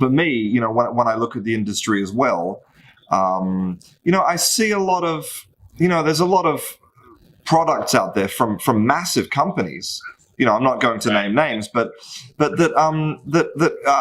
for me, when I look at the industry as well, I see a lot of, there's a lot of products out there from massive companies. I'm not going to name names, but that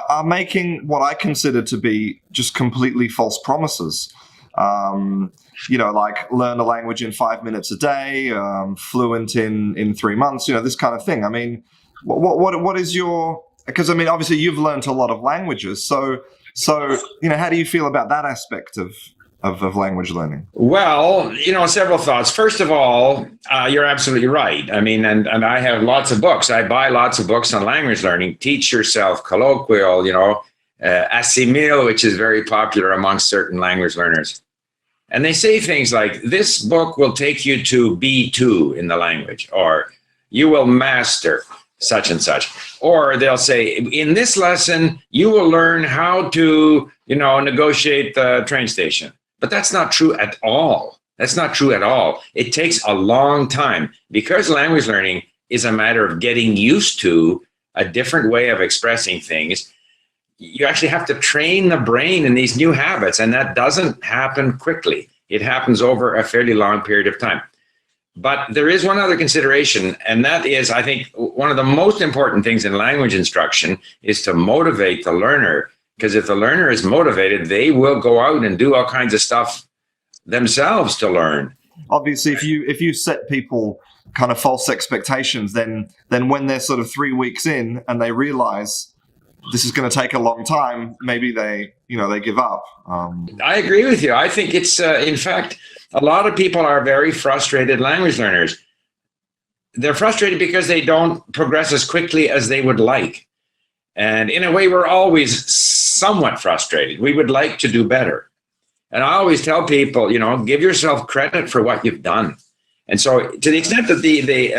are making what I consider to be just completely false promises. Like learn a language in 5 minutes a day, fluent in 3 months. This kind of thing. I mean, what is your? Because I mean, obviously you've learned a lot of languages, so how do you feel about that aspect of language learning? Well, several thoughts. First of all, you're absolutely right. I mean, and I have lots of books. I buy lots of books on language learning. Teach Yourself, Colloquial, Assimil, which is very popular amongst certain language learners. And they say things like, this book will take you to B2 in the language, or you will master such and such. Or they'll say, in this lesson, you will learn how to, negotiate the train station. But that's not true at all. That's not true at all. It takes a long time because language learning is a matter of getting used to a different way of expressing things. You actually have to train the brain in these new habits, and that doesn't happen quickly. It happens over a fairly long period of time. But there is one other consideration, and that is, I think, one of the most important things in language instruction is to motivate the learner. Because if the learner is motivated, they will go out and do all kinds of stuff themselves to learn. Obviously, if you set people kind of false expectations, then when they're sort of 3 weeks in and they realize this is going to take a long time, maybe they give up. I agree with you. I think it's in fact, a lot of people are very frustrated language learners. They're frustrated because they don't progress as quickly as they would like. And in a way, we're always somewhat frustrated. We would like to do better. And I always tell people, give yourself credit for what you've done. And so to the extent that they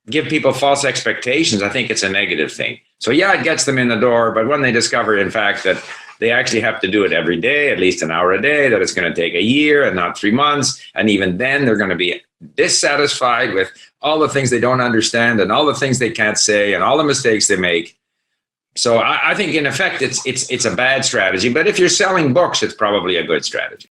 give people false expectations, I think it's a negative thing. So yeah, it gets them in the door. But when they discover, in fact, that they actually have to do it every day, at least an hour a day, that it's going to take a year and not 3 months. And even then they're going to be dissatisfied with all the things they don't understand and all the things they can't say and all the mistakes they make. So I think in effect, it's a bad strategy. But if you're selling books, it's probably a good strategy.